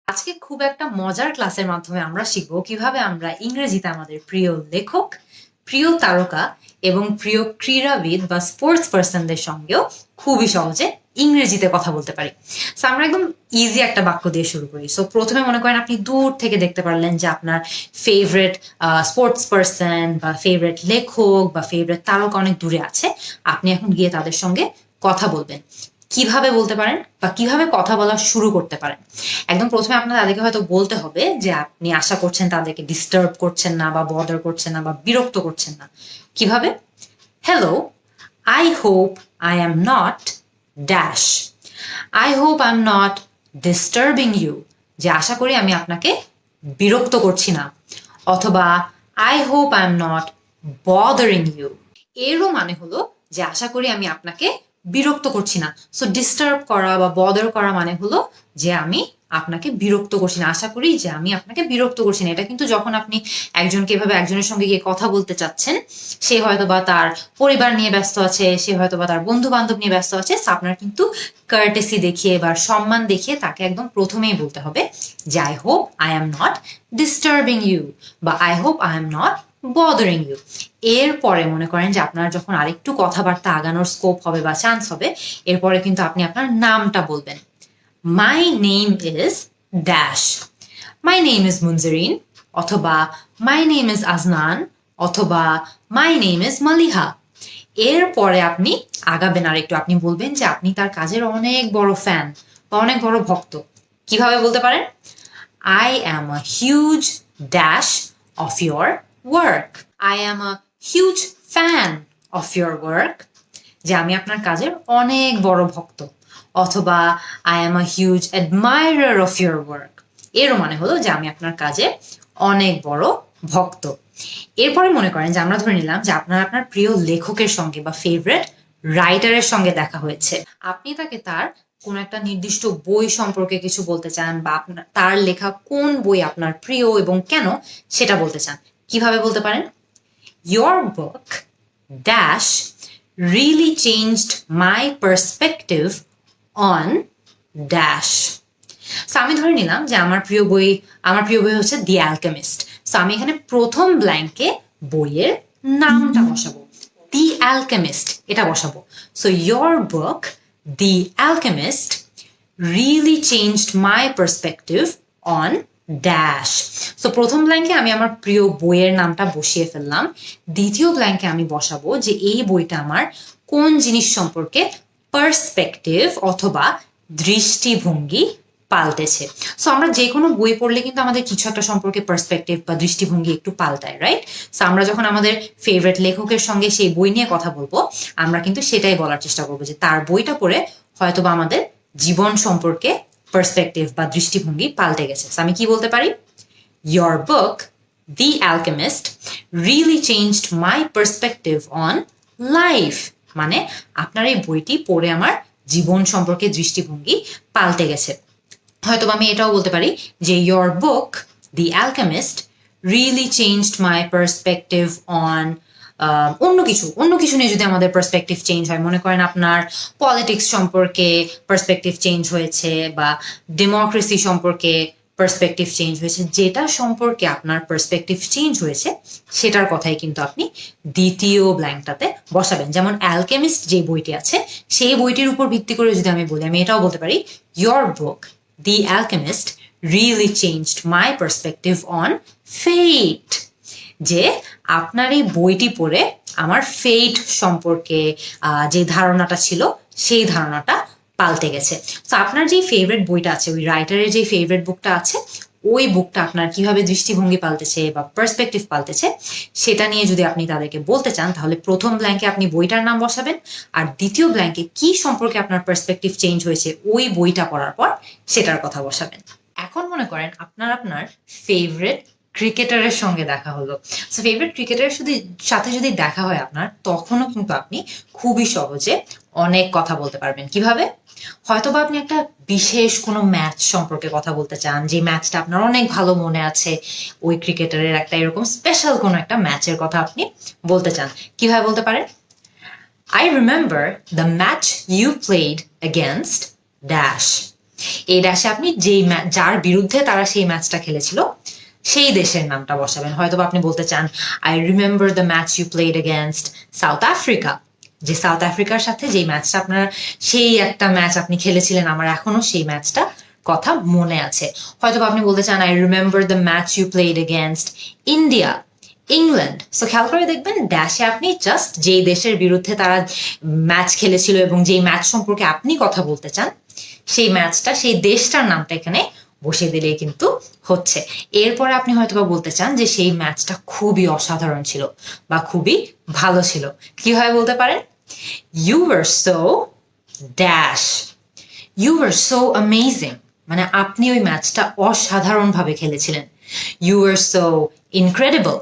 আজকে খুব একটা মজার ক্লাসের মাধ্যমে আমরা শিখব কিভাবে আমরা ইংরেজিতে আমাদের প্রিয় লেখক, প্রিয় তারকা এবং প্রিয় ক্রীড়াবিদ বা স্পোর্টস পার্সনদের সঙ্গেও খুবই সহজে ইংরেজিতে কথা বলতে পারি। সো আমরা একদম ইজি একটা বাক্য দিয়ে শুরু করি। সো প্রথমে মনে করেন আপনি দূর থেকে দেখতে পারলেন যে আপনার ফেভারিট স্পোর্টস পার্সন বা ফেভারিট লেখক বা ফেভারিট তারকা অনেক দূরে আছে। আপনি এখন গিয়ে তাদের সঙ্গে কথা বলবেন। কিভাবে বলতে পারেন বা কিভাবে কথা বলা শুরু করতে পারেন? একদম প্রথমে আপনার তাদেরকে হয়তো বলতে হবে যে আপনি আশা করছেন তাদেরকে ডিস্টার্ব করছেন না বা বদার করছেন না বা বিরক্ত করছেন না। কিভাবে? Hello, I hope I am not dash. I hope I am not disturbing you, যে আশা করি আমি আপনাকে বিরক্ত করছি না। অথবা I hope I am not bothering you, এরও মানে হলো যে আশা করি আমি আপনাকে বিরক্ত করছি না। সো ডিস্টার্ব করা বা বদার করা মানে হলো যে আমি আপনাকে বিরক্ত করছি না, আশা করি যে আমি আপনাকে বিরক্ত করছি না। এটা কিন্তু যখন আপনি একজনকে এভাবে একজনের সঙ্গে গিয়ে কথা বলতে চাচ্ছেন, সে হয়তো বা তার পরিবার নিয়ে ব্যস্ত আছে, সে হয়তো বা তার বন্ধু বান্ধব নিয়ে ব্যস্ত আছে, আপনার কিন্তু কার্টেসি দেখিয়ে বা সম্মান দেখিয়ে তাকে একদম প্রথমেই বলতে হবে যে I hope I am not disturbing you বা I hope I am not bothering you. এরপরে মনে করেন যে আপনার যখন আরেকটু কথাবার্তা আগানোর স্কোপ হবে বা চান্স হবে, এরপরে কিন্তু আপনি আপনার নামটা বলবেন। My name is dash, my name is Munjerin, অথবা মাই নেম ইজ আজনান, অথবা মাই নেম ইজ মালিহা। এরপরে আপনি আগাবেন আরেকটু, আপনি বলবেন যে আপনি তার কাজের অনেক বড় ফ্যান বা অনেক বড় ভক্ত। কিভাবে বলতে পারেন? I am a huge dash of your work. I am a huge fan of your work. যে আমি আপনার কাজের অনেক বড় ভক্ত। অথবা I am a huge admirer of your work. এরও মানে হলো যে আমি আপনার কাজের অনেক বড় ভক্ত। এরপরে মনে করেন যে আমরা ধরে নিলাম যে আপনার আপনার প্রিয় লেখকের সঙ্গে বা ফেভারিট রাইটারের সঙ্গে দেখা হয়েছে। আপনি তাকে তার কোন একটা নির্দিষ্ট বই সম্পর্কে কিছু বলতে চান বা আপনার তার লেখা কোন বই আপনার প্রিয় এবং কেন সেটা বলতে চান। কিভাবে বলতে পারেন? Your book dash really changed my perspective on dash. So আমি ধরে নিলাম যে আমার প্রিয় বই হচ্ছে দি অ্যালকেমিস্ট। সো আমি এখানে প্রথম ব্ল্যাঙ্কে বইয়ের নামটা বসাবো, দি অ্যালকেমিস্ট এটা বসাবো। So your book the alchemist really changed my perspective on dash. So প্রথম ব্ল্যাঙ্কে আমি আমার প্রিয় বইয়ের নামটা বসিয়ে ফেললাম। দ্বিতীয় ব্ল্যাঙ্কে আমি বসাবো যে এই বইটা আমার কোন জিনিস সম্পর্কে পার্সপেক্টিভ অথবা দৃষ্টিভঙ্গি পাল্টেছে। সো আমরা যে কোনো বই পড়লে কিন্তু আমাদের কিছু একটা সম্পর্কে পার্সপেক্টিভ বা দৃষ্টিভঙ্গি একটু পাল্টায়, রাইট? সো আমরা যখন আমাদের ফেভারিট লেখকের সঙ্গে সেই বই নিয়ে কথা বলবো, আমরা কিন্তু সেটাই বলার চেষ্টা করবো যে তার বইটা পড়ে হয়তোবা আমাদের জীবন সম্পর্কে পার্সপেক্টিভ বা দৃষ্টিভঙ্গি পাল্টে গেছে। আমি কি বলতে পারি? Your book, The Alchemist, really changed my perspective on life. মানে আপনার এই বইটি পড়ে আমার জীবন সম্পর্কে দৃষ্টিভঙ্গি পাল্টে গেছে। হয়তোবা আমি এটাও বলতে পারি যে Your book, The Alchemist, really changed my perspective on অন্য কিছু নিয়ে যদি আমাদের পার্সপেক্টিভ চেঞ্জ হয়, মনে করেন আপনার পলিটিক্স সম্পর্কে পার্সপেক্টিভ চেঞ্জ হয়েছে বা ডেমোক্রেসি সম্পর্কে পার্সপেক্টিভ চেঞ্জ হয়েছে, যেটা সম্পর্কে আপনার পার্সপেক্টিভ চেঞ্জ হয়েছে সেটার কথাই কিন্তু আপনি দ্বিতীয় ব্ল্যাঙ্কটাতে বসাবেন। যেমন অ্যালকেমিস্ট যে বইটি আছে সেই বইটির উপর ভিত্তি করে যদি আমি বলি, আমি এটাও বলতে পারি Your book, The Alchemist, really changed my perspective on fate. যে আপনার এই বইটি পড়ে আমার ফেট সম্পর্কে যে ধারণাটা ছিল সেই ধারণাটা পাল্টে গেছে। তো আপনার যে ফেভারিট বইটা আছে, ওই রাইটারের যে ফেভারিট বুকটা আছে, ওই বুকটা আপনার কিভাবে দৃষ্টিভঙ্গি পাল্টেছে বা পার্সপেক্টিভ পাল্টেছে সেটা নিয়ে যদি আপনি তাদেরকে বলতে চান, তাহলে প্রথম ব্ল্যাঙ্কে আপনি বইটার নাম বসাবেন আর দ্বিতীয় ব্ল্যাঙ্কে কি সম্পর্কে আপনার পার্সপেক্টিভ চেঞ্জ হয়েছে ওই বইটা পড়ার পর সেটার কথা বসাবেন। এখন মনে করেন আপনার ফেভারিট ক্রিকেটারের সঙ্গে দেখা হলো। সো ফেভারিট ক্রিকেটারের সাথে যদি দেখা হয় আপনার, তখনও কিন্তু আপনি খুবই সহজে অনেক কথা বলতে পারবেন। কিভাবে? হয়তোবা আপনি একটা বিশেষ কোনো ম্যাচ সম্পর্কে কথা বলতে চান, যে ম্যাচটা আপনার অনেক ভালো মনে আছে, ওই ক্রিকেটারের একটা এরকম স্পেশাল কোনো একটা ম্যাচের কথা আপনি বলতে চান। কিভাবে বলতে পারেন? I remember the match you played against dash. এই ড্যাশে আপনি যার বিরুদ্ধে তারা সেই ম্যাচটা খেলেছিল সেই দেশের নামটা বসাবেন। হয়তো আপনি বলতে চান I remember the match you played against South Africa, যে সাউথ আফ্রিকার সাথে যেই ম্যাচটা আপনার, সেই একটা ম্যাচ আপনি খেলেছিলেন, আমার এখনো সেই ম্যাচটা কথা মনে আছে। হয়তো আপনি বলতে চান I remember the match you played against India, England. So খেয়াল করে দেখবেন ড্যাশে আপনি জাস্ট যেই দেশের বিরুদ্ধে তারা ম্যাচ খেলেছিল এবং যেই ম্যাচ সম্পর্কে আপনি কথা বলতে চান সেই ম্যাচটা, সেই দেশটার নামটা এখানে বসিয়ে দিলেই কিন্তু হচ্ছে। এরপরে আপনি হয়তো বা বলতে চান যে সেই ম্যাচটা খুবই অসাধারণ ছিল বা খুবই ভালো ছিল, কিভাবে বলতে পারেন? You were so dash, you were so amazing, মানে আপনি ওই ম্যাচটা অসাধারণভাবে খেলেছিলেন। ইউ ওয়ার সো ইনক্রেডিবল,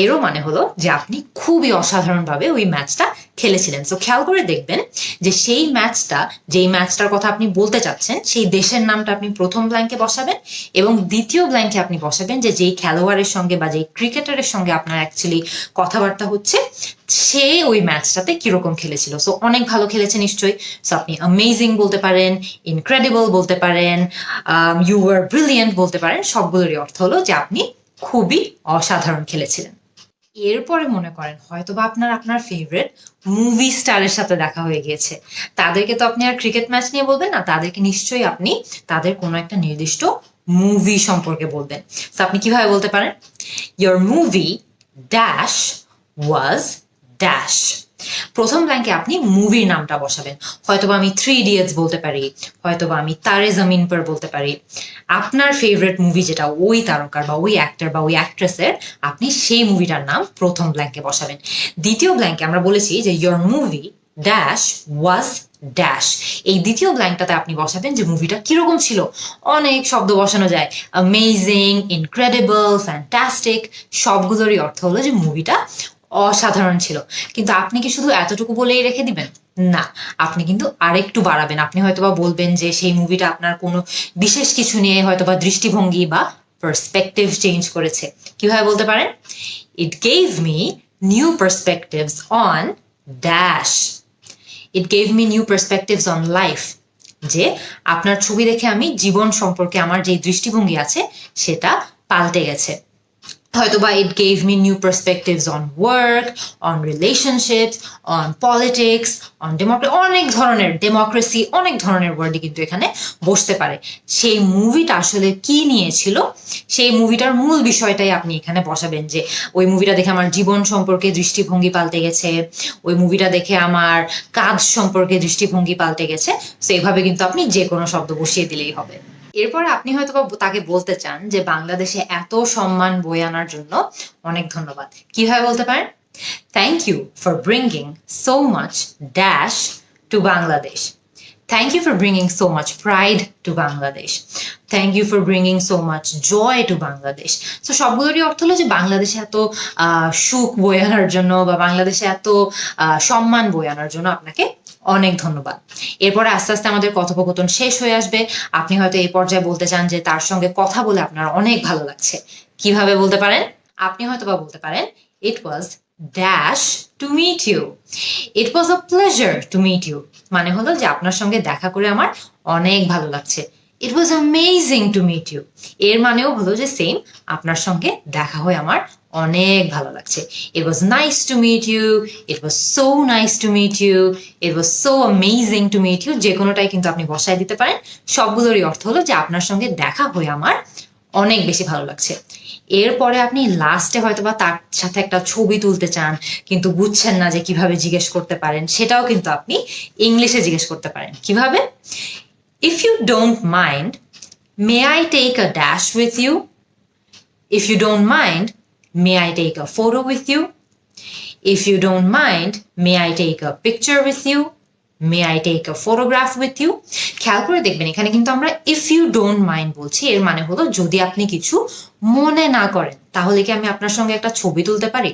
এরও মানে হলো যে আপনি খুবই অসাধারণভাবে ওই ম্যাচটা খেলেছিলেন। সো খেয়াল করে দেখবেন যে সেই ম্যাচটা, যেই ম্যাচটার কথা আপনি বলতে চাচ্ছেন সেই দেশের নামটা আপনি প্রথম ব্ল্যাঙ্কে বসাবেন এবং দ্বিতীয় ব্ল্যাঙ্কে আপনি বসাবেন যে যেই খেলোয়াড়ের সঙ্গে বা যেই ক্রিকেটারের সঙ্গে আপনার অ্যাকচুয়ালি কথাবার্তা হচ্ছে সে ওই ম্যাচটাতে কিরকম খেলেছিল। সো অনেক ভালো খেলেছে নিশ্চয়ই। সো আপনি অ্যামেজিং বলতে পারেন, ইনক্রেডিবল বলতে পারেন, ইউ আর ব্রিলিয়েন্ট বলতে পারেন। সবগুলোরই অর্থ হলো যে আপনি খুবই অসাধারণ খেলেছিলেন। এরপরে মনে করেন হয়তো বা আপনার ফেভারিট মুভি স্টারের সাথে দেখা হয়ে গিয়েছে, তাদেরকে তো আপনি আর ক্রিকেট ম্যাচ নিয়ে বলবেন না, তাদেরকে নিশ্চয়ই আপনি তাদের কোনো একটা নির্দিষ্ট মুভি সম্পর্কে বলবেন। তো আপনি কিভাবে বলতে পারেন? Your movie dash was dash. প্রথম ব্ল্যাঙ্কে আপনি মুভির নামটা বসাবেন। হয়তোবা আমি 3 ইডিয়টস বলতে পারি, হয়তোবা আমি তারে জমিন পর বলতে পারি। আপনার ফেভারিট মুভি যেটা, ওই তারকার বা ওই অ্যাক্টর বা ওই অ্যাক্ট্রেসের, আপনি সেই মুভিটার নাম প্রথম ব্ল্যাঙ্কে বসাবেন। দ্বিতীয় ব্ল্যাঙ্কে আমরা বলেছি যে your movie dash was dash, এই দ্বিতীয় ব্ল্যাঙ্কটাতে আপনি বসাবেন যে মুভিটা কিরকম ছিল। অনেক শব্দ বসানো যায়, অ্যামেজিং, ইনক্রেডিবল, ফ্যান্টাস্টিক, সবগুলোরই অর্থ হলো যে মুভিটা অসাধারণ ছিল। কিন্তু আপনি কি শুধু এতটুকু বলেই রেখে দিবেন? না, আপনি কিন্তু আরেকটু বাড়াবেন। আপনি হয়তোবা বলবেন যে সেই মুভিটা আপনার কোনো বিশেষ কিছু নিয়ে হয়তোবা দৃষ্টিভঙ্গি বা পার্সপেক্টিভ চেঞ্জ করেছে। কিভাবে বলতে পারেন? ইট gave me new perspectives on dash, it gave me new perspectives on life, যে আপনার ছবি দেখে আমি জীবন সম্পর্কে আমার যে দৃষ্টিভঙ্গি আছে সেটা পাল্টে গেছে। হয়তোবা ইট gave me new perspectives on work, on relationships, on politics, on অনেক ধরনের, ডেমোক্রেসি, অনেক ধরনের ওয়ার্ডই কিন্তু এখানে বসতে পারে। সেই মুভিটা আসলে কি নিয়েছিল, সেই মুভিটার মূল বিষয়টাই আপনি এখানে বসাবেন, যে ওই মুভিটা দেখে আমার জীবন সম্পর্কে দৃষ্টিভঙ্গি পাল্টে গেছে, ওই মুভিটা দেখে আমার কাজ সম্পর্কে দৃষ্টিভঙ্গি পাল্টে গেছে। তো এইভাবে কিন্তু আপনি যে কোনো শব্দ বসিয়ে দিলেই হবে। এরপরে আপনি হয়তো তাকে বলতে চান যে বাংলাদেশে এত সম্মান বয়ে আনার জন্য অনেক ধন্যবাদ। কিভাবে বলতে পারেন? Thank you for bringing so much dash to Bangladesh, thank you for bringing so much pride to Bangladesh, thank you for bringing so much joy to Bangladesh. তো সবগুলোরই অর্থ হলো যে বাংলাদেশে এত সুখ বয়ে আনার জন্য বা বাংলাদেশে এত সম্মান বয়ে আনার জন্য আপনাকে অনেক ধন্যবাদ। এরপরে আস্তে আস্তে আমাদের কথোপকথন শেষ হয়ে আসবে। আপনি হয়তো এই পর্যায়ে বলতে চান যে তার সঙ্গে কথা বলে আপনার অনেক ভালো লাগছে। কিভাবে বলতে পারেন? আপনি হয়তো বা বলতে পারেন it was dash to meet you, it was a pleasure to meet you, মানে হলো যে আপনার সঙ্গে দেখা করে আমার অনেক ভালো লাগছে। It was amazing to meet you, এর মানেও হলো যে সেম, আপনার সঙ্গে দেখা হয়ে আমার অনেক ভালো লাগছে। It was nice to meet you, it was so nice to meet you, it was so amazing to meet you, যে কোনোটাই কিন্তু আপনি বসায় দিতে পারেন। সবগুলোরই অর্থ হলো যে আপনার সঙ্গে দেখা হয়ে আমার অনেক বেশি ভালো লাগছে। এরপরে আপনি লাস্টে হয়তো বা তার সাথে একটা ছবি তুলতে চান কিন্তু বুঝছেন না যে কিভাবে জিজ্ঞেস করতে পারেন, সেটাও কিন্তু আপনি ইংলিশে জিজ্ঞেস করতে পারেন। কিভাবে? If you don't mind, may I take a dash with you, if you don't mind, may I take a photo with you? If you don't mind, may I take a picture with you? May I take a photograph with you? খেয়াল করে দেখবেন এখানে কিন্তু আমরা if you don't mind বলছি, এর মানে হলো যদি আপনি কিছু মনে না করেন তাহলে কি আমি আপনার সঙ্গে একটা ছবি তুলতে পারি?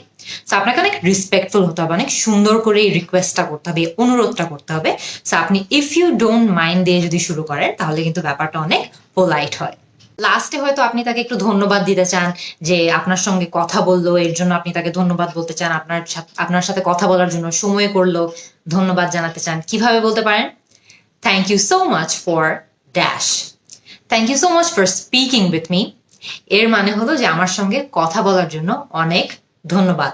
তো আপনাকে অনেক রেসপেক্টফুল হতে হবে, অনেক সুন্দর করে এই রিকোয়েস্টটা করতে হবে, অনুরোধটা করতে হবে। তো আপনি if you don't mind দিয়ে যদি শুরু করেন তাহলে কিন্তু ব্যাপারটা অনেক পোলাইট হয়। লাস্টে হয়তো আপনি তাকে একটু ধন্যবাদ দিতে চান যে আপনার সঙ্গে কথা বললো, এর জন্য আপনি তাকে ধন্যবাদ বলতে চান, আপনার সাথে কথা বলার জন্য সময় করলো, ধন্যবাদ জানাতে চান। কিভাবে বলতে পারেন? Thank you so much for dash. Thank you so much for speaking with me. এর মানে হলো যে আমার সঙ্গে কথা বলার জন্য অনেক ধন্যবাদ।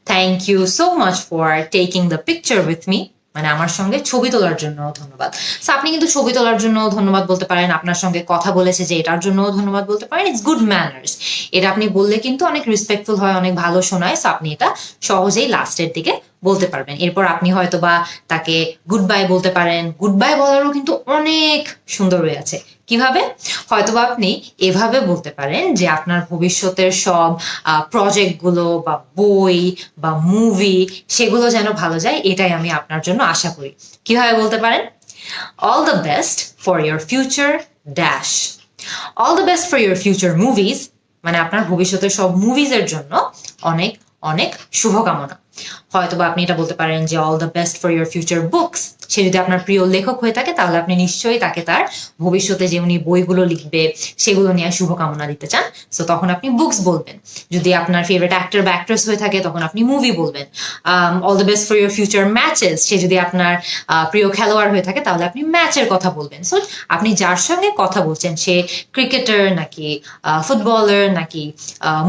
Thank you so much for taking the picture with me, মানে আমার সঙ্গে ছবি তোলার জন্য ধন্যবাদ। সো আপনি কিন্তু ছবি তোলার জন্য ধন্যবাদ বলতে পারেন, আপনার সঙ্গে কথা বলেছে যে এটার জন্য ধন্যবাদ বলতে পারেন। It's good manners. এটা আপনি বললে কিন্তু অনেক রেসপেক্টফুল হয়, অনেক ভালো শোনায়। সো আপনি এটা সহজেই লাস্টের দিকে বলতে পারবেন। এরপর আপনি হয়তো বা তাকে গুড বাই বলতে পারেন। গুড বাই বলারও কিন্তু অনেক সুন্দর ওয়ে আছে। কিভাবে? হয়তোবা আপনি এভাবে বলতে পারেন যে আপনার ভবিষ্যতের সব প্রজেক্টগুলো বা বই বা মুভি সেগুলো যেন ভালো যায়, এটাই আমি আপনার জন্য আশা করি। কিভাবে বলতে পারেন? All the best for your future dash. All the best for your future movies, মানে আপনার ভবিষ্যতের সব মুভিজের জন্য অনেক অনেক শুভকামনা। হয়তোবা আপনি এটা বলতে পারেন যে all the best for your future books. সে যদি আপনার প্রিয় লেখক হয়ে থাকে তাহলে আপনি নিশ্চয়ই তাকে তার ভবিষ্যতে যে উনি বইগুলো লিখবে সেগুলো নিয়ে শুভকামনা দিতে চান, সো তখন আপনি বুকস বলবেন। যদি আপনার ফেভারিট অ্যাক্টর বা অ্যাক্ট্রেস হয়ে থাকে তখন আপনি মুভি বলবেন। All the best for your future matches, সে যদি আপনার প্রিয় খেলোয়াড় হয়ে থাকে তাহলে আপনি ম্যাচের কথা বলবেন। সো আপনি যার সঙ্গে কথা বলছেন, সে ক্রিকেটার নাকি ফুটবলার নাকি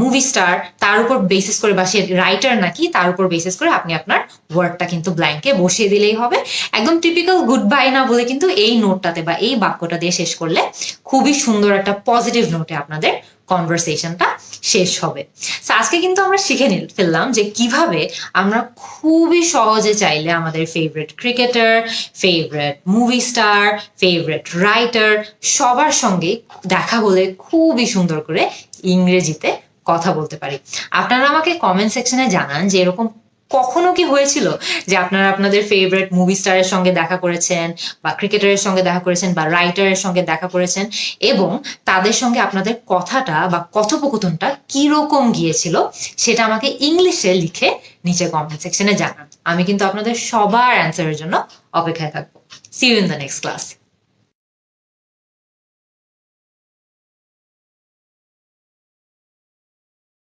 মুভি স্টার, তার উপর বেসিস করে, বা সে রাইটার নাকি, তার উপর বেসিস করে আপনি আপনার ওয়ার্ডটা কিন্তু ব্ল্যাঙ্কে বসিয়ে দিলেই হবে। একদম টিপিক্যাল গুড বাই না বলে কিন্তু এই নোটটাতে বা এই বাক্যটা দিয়ে শেষ করলে খুবই সুন্দর একটা পজিটিভ নোটে আপনাদের কনভারসেশনটা শেষ হবে। তো আজকে কিন্তু আমরা শিখে ফেললাম যে কিভাবে আমরা খুবই সহজে চাইলে আমাদের favourite cricketer, favourite movie star, favourite writer সবার সঙ্গে দেখা হলে খুবই সুন্দর করে ইংরেজিতে কথা বলতে পারি। আপনারা আমাকে কমেন্ট সেকশনে জানান যে এরকম কখনো কি হয়েছিল যে আপনারা আপনাদের ফেভারিট মুভি স্টারের সঙ্গে দেখা করেছেন বা ক্রিকেটারের সঙ্গে দেখা করেছেন বা রাইটারের সঙ্গে দেখা করেছেন এবং তাদের সঙ্গে আপনাদের কথাটা বা কথোপকথনটা কিরকম গিয়েছিল সেটা আমাকে ইংলিশে লিখে নিচে কমেন্ট সেকশনে জানান। আমি কিন্তু আপনাদের সবার অ্যান্সারের জন্য অপেক্ষায় থাকবো। See you in the next class.